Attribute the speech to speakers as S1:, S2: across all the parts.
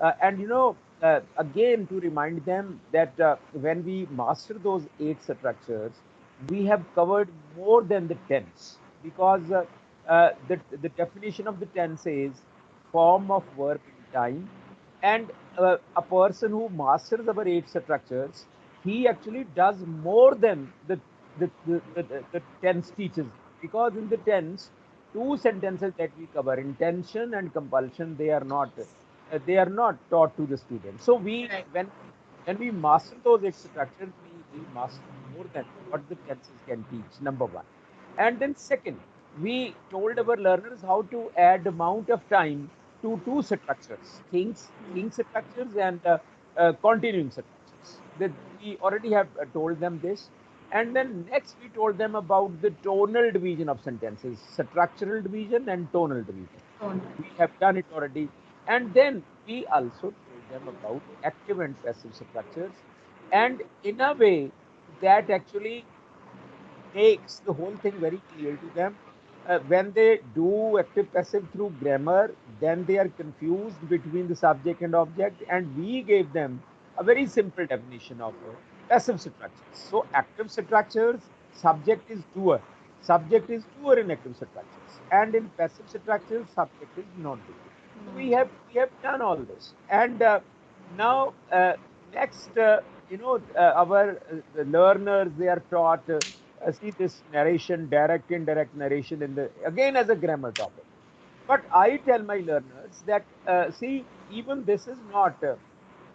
S1: And again, to remind them that when we master those 8 structures, we have covered more than the tense, because the definition of the tense is form of verb in time. And a person who masters our 8 structures, he actually does more than the tense teaches. Because in the tense, two sentences that we cover, intention and compulsion, they are not taught to the student. So we
S2: Right.
S1: when we master those 8 structures, we master more than what the tenses can teach. Number one. And then second, we told our learners how to add amount of time to two structures, things structures and continuing structures. We already have told them this. And then next we told them about the tonal division of sentences, structural division and tonal division.
S2: Oh,
S1: We have done it already. And then we also told them about active and passive structures. And in a way that actually makes the whole thing very clear to them. When they do active passive through grammar, then they are confused between the subject and object, and we gave them a very simple definition of passive structures. So, active structures, subject is doer. Subject is doer in active structures, and in passive structures, subject is non-doer. So we have done all this, and now next, our learners, they are taught. See this narration, direct, indirect narration in the again as a grammar topic. But I tell my learners that see, even this is not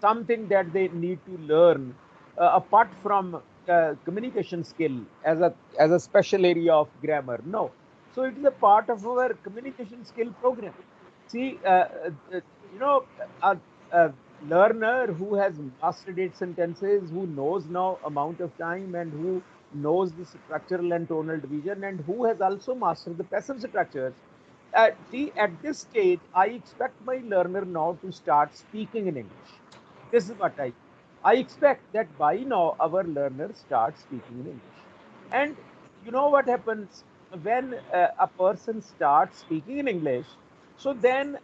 S1: something that they need to learn apart from communication skill as a special area of grammar. No, so it is a part of our communication skill program. See, a, a learner who has mastered 8 sentences, who knows now amount of time, and who knows the structural and tonal division, and who has also mastered the passive structures. See, at this stage, I expect my learner now to start speaking in English. This is what I expect that by now our learners start speaking in English. And you know what happens when a person starts speaking in English? So then,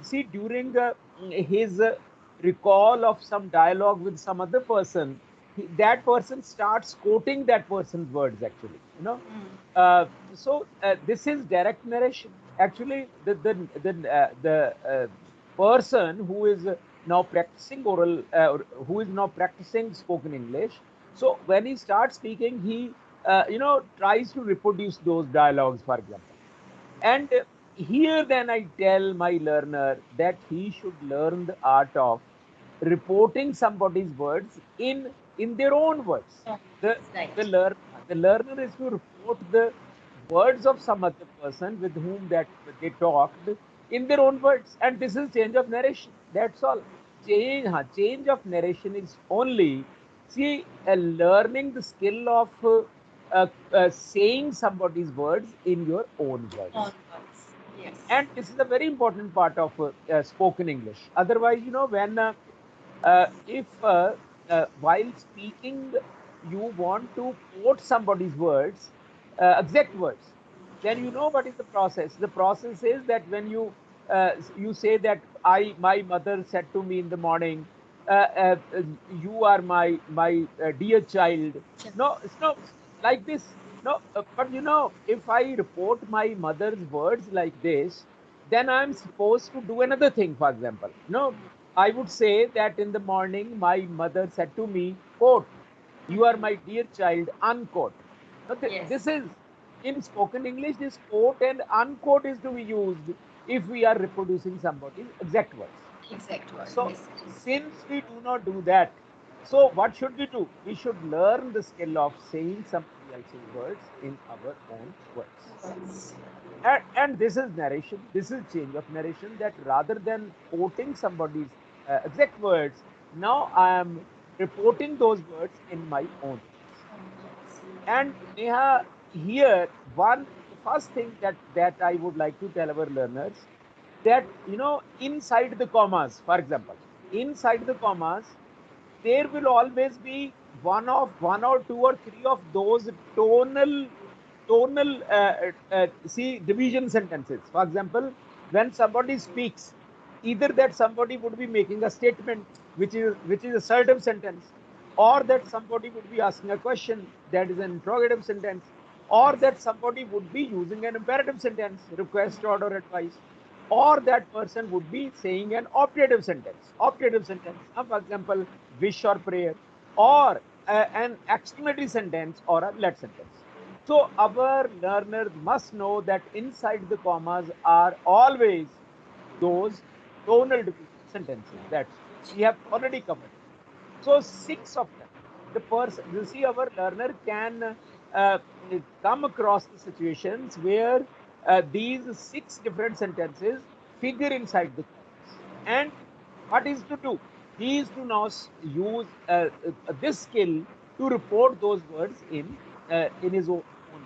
S1: see, during his recall of some dialogue with some other person, that person starts quoting that person's words actually. So this is direct narration. Actually, the person who is now practicing who is now practicing spoken English. So when he starts speaking, he tries to reproduce those dialogues, for example. And here, then I tell my learner that he should learn the art of reporting somebody's words in their own words.
S2: oh,
S1: The
S2: right.
S1: the learner the learner is to report the words of some other person with whom that they talked in their own words, and this is change of narration. That's all. Change of narration is only, see, learning the skill of saying somebody's words in your own
S2: On
S1: words.
S2: words. Yes.
S1: And this is a very important part of spoken English. Otherwise, when if while speaking you want to quote somebody's words, exact words, then you know what is the process. The process is that when you say that my mother said to me in the morning, you are my dear child. No, it's not like this. No, but if I report my mother's words like this, then I'm supposed to do another thing. For example, I would say that in the morning my mother said to me, quote, you are my dear child, unquote. Now,
S2: Yes.
S1: this is in spoken English, this quote and unquote is to be used if we are reproducing somebody's exact words.
S2: Exact word.
S1: So,
S2: Yes.
S1: since we do not do that, so what should we do? We should learn the skill of saying somebody else's words in our own words.
S2: Words.
S1: And this is narration, this is change of narration, that rather than quoting somebody's exact words, now I am reporting those words in my own words.
S2: On words.
S1: And Neha, here one the first thing that I would like to tell our learners, that inside the commas, for example, inside the commas, there will always be one or two or three of those tonal see division sentences. For example, when somebody speaks, either that somebody would be making a statement which is assertive sentence, or that somebody would be asking a question, that is an interrogative sentence, or that somebody would be using an imperative sentence, request, order, advice, or that person would be saying an optative sentence. Optative sentence, for example, wish or prayer, or an exclamatory sentence, or a let sentence. So our learners must know that inside the commas are always those tonal division sentences that we have already covered. So six of them. The person, you see, our learner can uh, come across the situations where these six different sentences figure inside the commas. And what is to do? He is to now use this skill to report those words in his own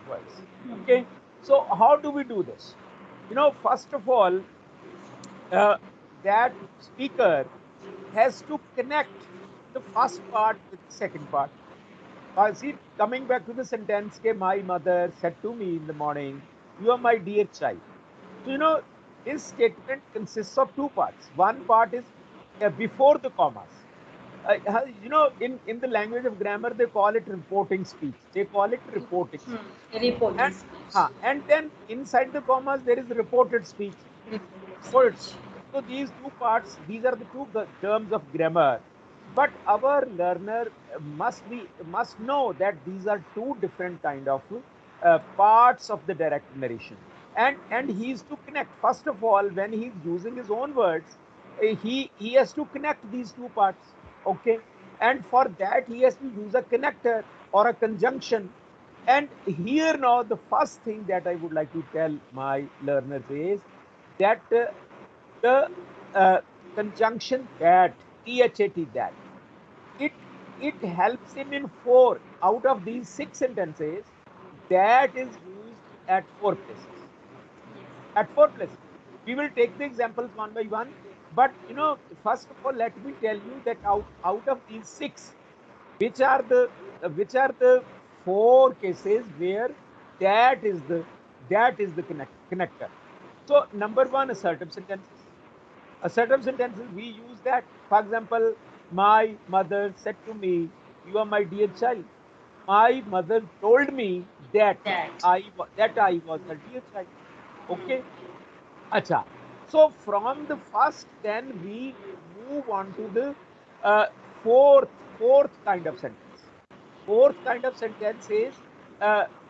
S1: words. Okay. So how do we do this? First of all, uh, that speaker has to connect the first part with the second part. See, coming back to the sentence, my mother said to me in the morning, "You are my dear child." So, this statement consists of two parts. One part is before the commas. In the language of grammar, they call it reporting speech. They call it reporting speech.
S2: Reporting
S1: And,
S2: speech.
S1: and then inside the commas, there is reported speech.
S2: Reported
S1: Reported
S2: speech.
S1: speech. So these two parts, these are the two terms of grammar. But our learner must know that these are two different kind of parts of the direct narration, and he is to connect. First of all, when he's using his own words, he has to connect these two parts. Okay, and for that he has to use a connector or a conjunction. And here now the first thing that I would like to tell my learners is that the uh, conjunction that, that, it it helps him in four out of these six sentences, that is used at four places. At four places. We will take the examples one by one. But first of all, let me tell you that out of these six, which are the four cases where that is the connector. So number one, assertive sentences. Assertive sentences, we use that. For example, my mother said to me, "You are my dear child." My mother told me that
S2: That.
S1: I was her dear child. Okay. Acha. So from the first, then we move on to the uh, fourth kind of sentence. Fourth kind of sentence is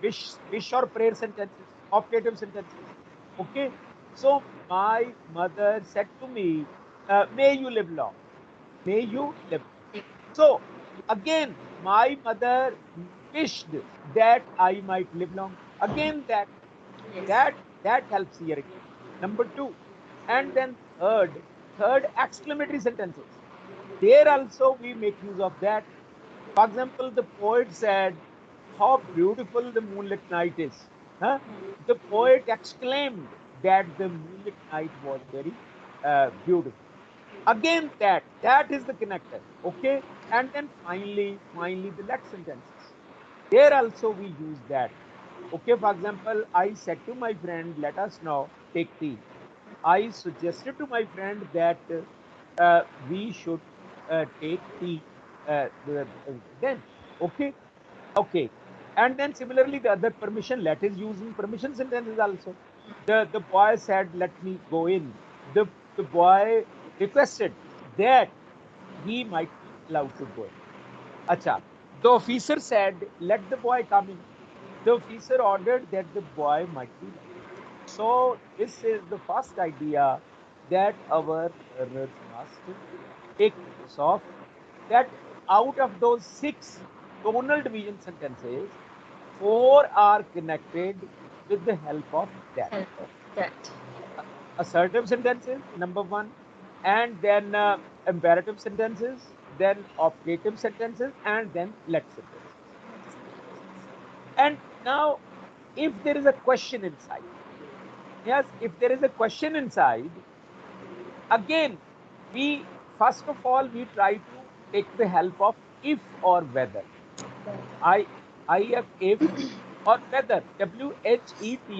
S1: wish or prayer sentences, optative sentences. Okay. So my mother said to me, "May you live long." May you live long. So again, my mother wished that I might live long. Again,
S2: Yes.
S1: that that helps here again. Number two, and then third exclamatory sentences. There also we make use of that. For example, the poet said, "How beautiful the moonlit night is." Huh? The poet exclaimed that the moonlit night was very beautiful. Again, that is the connector. Okay, and then finally the let sentences. There also we use that. Okay, for example, I said to my friend, "Let us now take tea." I suggested to my friend that we should take tea then. Okay, okay. And then similarly, the other permission, let is used in permission sentences also. The boy said, "Let me go in." The boy requested that he might be allowed to go in. Acha. The officer said, "Let the boy come in." The officer ordered that the boy might be let in. So this is the first idea that our learners must take notice of, that out of those six tonal division sentences, four are connected with the help of that.
S2: Help of that.
S1: Assertive sentences, number one, and then imperative sentences, then optative sentences, and then let sentences. And now, if there is a question inside, yes, if there is a question inside, again, we first of all we try to take the help of if or whether. I if or whether, WHETHER.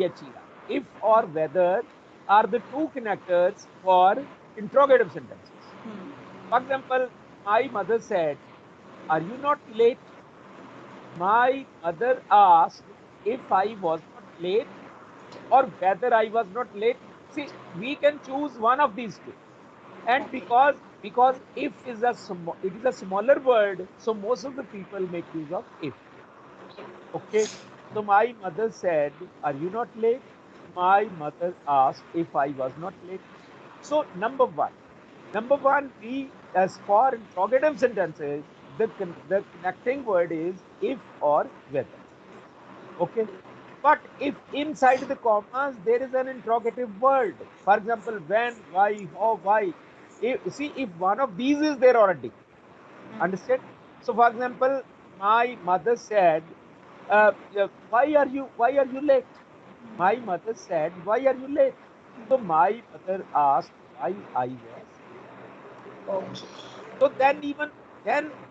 S1: If or whether are the two connectors for interrogative sentences.
S2: Hmm.
S1: For example, my mother said, "Are you not late?" My mother asked if I was not late or whether I was not late. See, we can choose one of these two. And
S2: Okay.
S1: because if is a it is a smaller word, so most of the people make use of if. Okay. So my mother said, "Are you not late?" My mother asked if I was not late. So number one, we, as for interrogative sentences, the connecting word is if or whether. Okay. But if inside the commas there is an interrogative word, for example, when, why, how, why. See, if one of these is there already, understand? So, for example, my mother said, yeah, why are you late? My mother said, "Why are you late?" So my mother asked why I was late.
S2: Okay.
S1: So then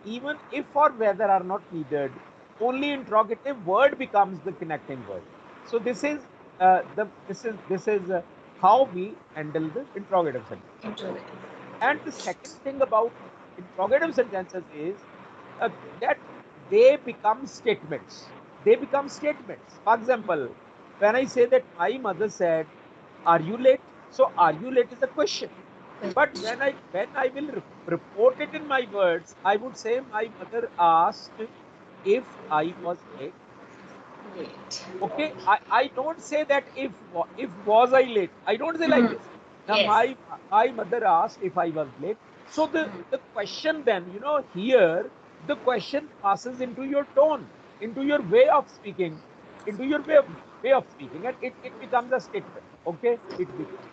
S1: even if or whether are not needed, only interrogative word becomes the connecting word. So this is how we handle the interrogative sentence.
S2: Interrogative.
S1: And the second thing about interrogative sentences is uh, that they become statements. They become statements. For example, when I say that my mother said, "Are you late?" So "are you late" is a question. But
S2: Question.
S1: when I will report it in my words, I would say my mother asked if I was late.
S2: Late.
S1: Okay,
S2: Okay.
S1: I don't say that if was I late. I don't say like
S2: Hmm.
S1: this. Now
S2: Yes.
S1: my mother asked if I was late. So the question then, here the question passes into your tone, into your way of speaking, into your way of speaking, and it becomes a statement. Okay, it becomes.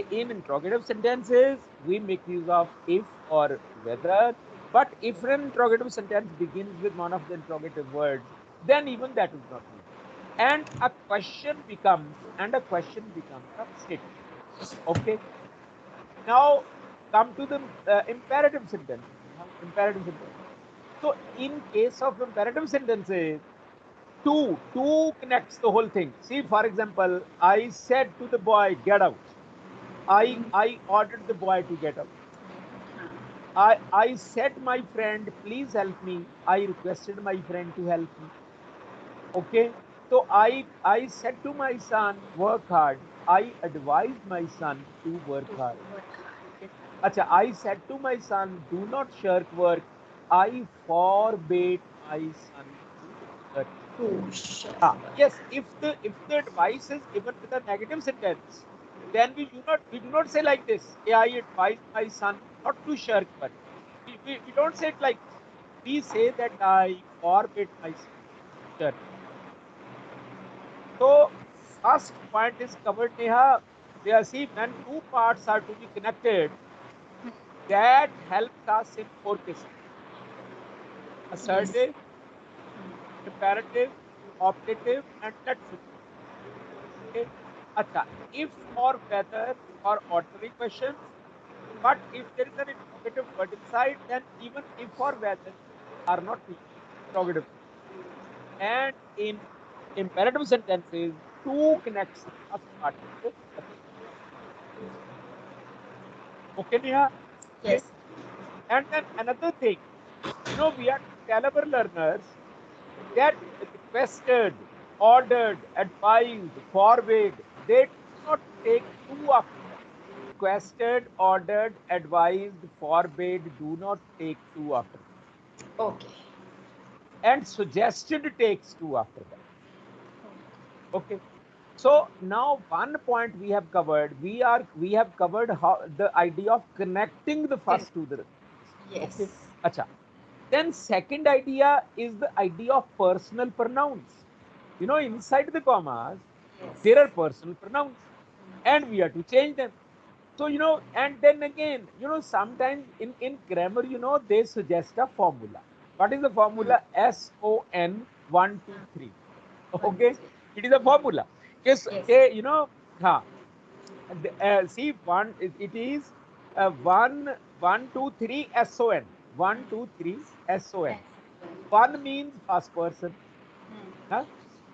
S1: In interrogative sentences, we make use of if or whether. But if an interrogative sentence begins with one of the interrogative words, then even that is not needed. And a question becomes a statement. Okay. Now come to the imperative sentences. Imperative sentences. So in case of imperative sentences, two connects the whole thing. See, for example, I said to the boy, "Get out." I ordered the boy to get out. I said my friend, "Please help me." I requested my friend to help me. Okay. So I said to my son, "Work hard." I advised my son to work
S2: To
S1: hard.
S2: work
S1: Okay. Acha, I said to my son, "Do not shirk work." I forbade my son to shirk.
S2: hard. To share
S1: Yes,
S2: work.
S1: if the advice is given with a negative sentence, then we do not say like this. "Yeah, I advise my son not to shirk work." We don't say it like this. We say that I forbid my son to shirk. So first point is covered, Neha. Yeah, see, when two parts are to be connected, that helps us in four cases:
S2: Yes.
S1: assertive, imperative, optative, and let subject. Okay. Acha, if or whether or ordinary questions, but if there is an interrogative word inside, then even if or whether are not needed. Interrogative. And in imperative sentences, two connects the first part with the other. Okay, Neha? Okay.
S2: Yes.
S1: And then another thing, we are to tell our learners that requested, ordered, advised, forbade, they do not take two after that. Requested, ordered, advised, forbade, do not take two after that.
S2: Okay.
S1: And suggested takes two after that. Okay. So now one point we have covered. We have covered how the idea of connecting the
S2: Can.
S1: first to the. Okay.
S2: Yes.
S1: Acha. Then second idea is the idea of personal pronouns. Inside the commas, there are
S2: Yes.
S1: personal pronouns, and we have to change them. So, and then again, sometimes in grammar, they suggest a formula. What is the formula? SON 1 2 3.
S2: One, two,
S1: Okay,
S2: three.
S1: it is a formula. Yes,
S2: Yes.
S1: ha. See, it is 1 1 2 3 SON. 1 2 3 SON.
S2: Yes.
S1: One means first person. Huh?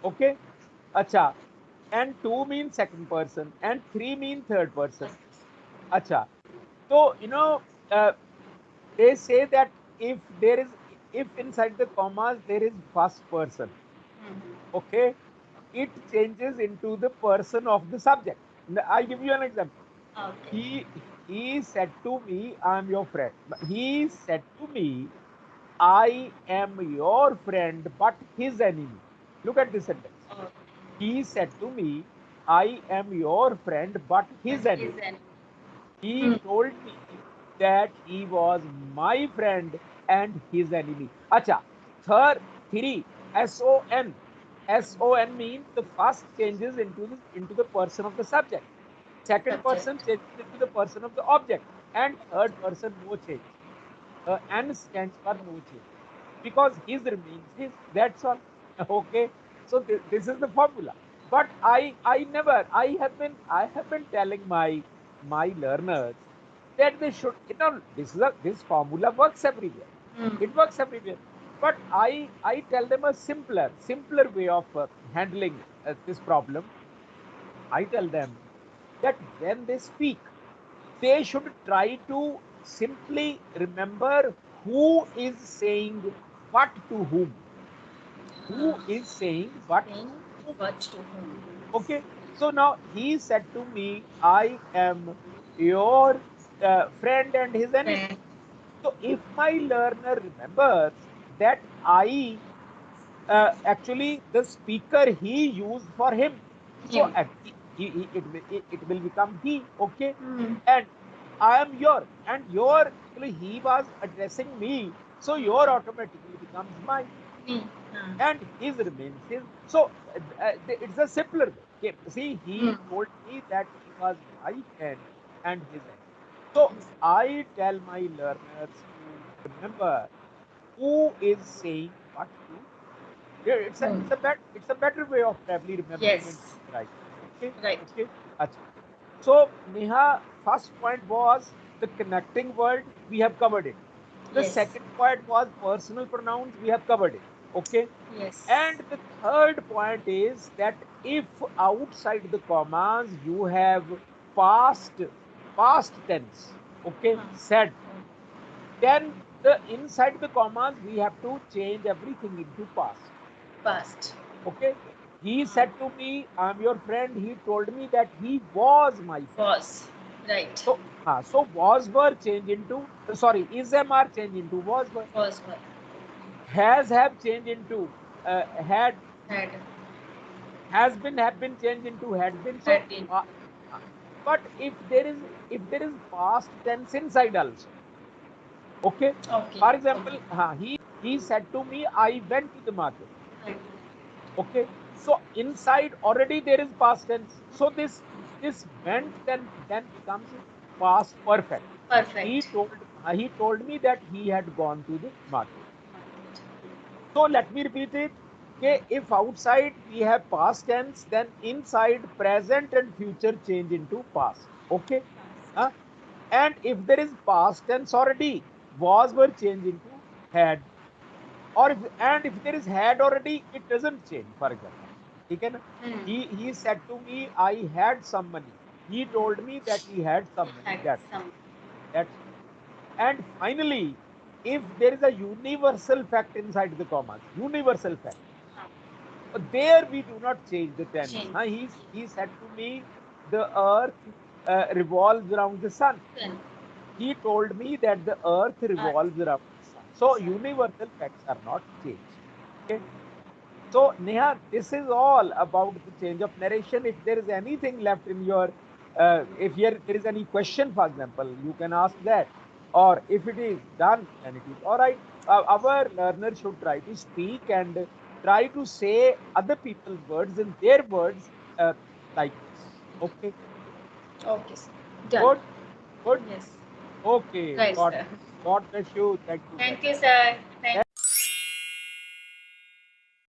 S1: Okay. Acha. and 2 means second person, and 3 means third person. Acha. So, uh, they say that if there is, if inside the commas there is first person, okay, it changes into the person of the subject. I give you an example.
S2: Okay.
S1: He said to me, I'm your friend. He said to me, I am your friend, but his enemy. Look at this sentence.
S2: Okay.
S1: He said to me, I am your friend, but his
S2: But
S1: enemy.
S2: his enemy.
S1: He told me that he was my friend and his enemy. Acha, third, three, S-O-N. S-O-N means the first changes into the person of the subject. Second person
S2: Subject.
S1: changes into the person of the object. And third person, no change. N stands for no change. Because his remains his. That's all. Okay. So this is the formula. But I have been telling my learners that they should, this formula works everywhere. It works everywhere. But I tell them a simpler way of handling this problem. I tell them that when they speak, they should try to simply remember who is saying what to whom. Who is saying what
S2: Saying
S1: to whom.
S2: what to whom.
S1: Okay. So now he said to me, I am your friend and his enemy.
S2: Friend.
S1: So if my learner remembers that I actually the speaker he used for him, so
S2: Him.
S1: it will become he. Okay. And I am your, and your, actually he was addressing me, so your automatically becomes my,
S2: Me.
S1: and his remains his. So it's a simpler way. Okay. See, he told me that he was my friend and his enemy. So I tell my learners to remember who is saying what to. Yeah, it's a better way of probably remembering and
S2: Yes.
S1: writing. Okay,
S2: Right.
S1: okay. Acha. So Neha, first point was the connecting word. We have covered it. The
S2: Yes.
S1: second point was personal pronouns. We have covered it. Okay.
S2: Yes.
S1: And the third point is that if outside the commas you have past past tense, okay, said, then the inside the commas we have to change everything into past.
S2: Past.
S1: Okay. He said to me, I'm your friend. He told me that he was my friend.
S2: Was. Right.
S1: So was were changed into, sorry, is am are changed into was were.
S2: Was. Were.
S1: Has have changed into had.
S2: Had.
S1: Has been have been changed into had been. So,
S2: Had been.
S1: uh, but if there is past tense inside also. Okay.
S2: Okay.
S1: For
S2: Okay.
S1: example, he said to me, I went to the market.
S2: Right.
S1: Okay. So inside already there is past tense. So this went then becomes past perfect. He
S2: Perfect.
S1: told he told me that he had gone to the market. So let me repeat it. Okay, if outside we have past tense, then inside present and future change into past. Okay. Huh? And if there is past tense already, was were changed into had. Or if there is had already, it doesn't change. For example, he said to me, I had some money. He told me that he had some money.
S2: Had
S1: That's
S2: some.
S1: that's And finally, if there is a universal fact inside the commas, universal fact, there we do not change the tense.
S2: Change.
S1: He said to me, the earth revolves around the sun.
S2: Then.
S1: He told me that the earth
S2: Earth.
S1: revolves around the sun. So
S2: Sun.
S1: universal facts are not changed. Okay. So, Neha, this is all about the change of narration. If there is anything left in your, if there is any question, for example, you can ask that. Or if it is done, then it is all right. Our learners should try to speak and try to say other people's words in their words like this. Okay,
S2: Okay, sir. Done.
S1: good, good.
S2: Yes.
S1: Okay,
S2: Right,
S1: God,
S2: sir.
S1: God bless you. Thank you very
S2: Thank you,
S1: much.
S2: sir.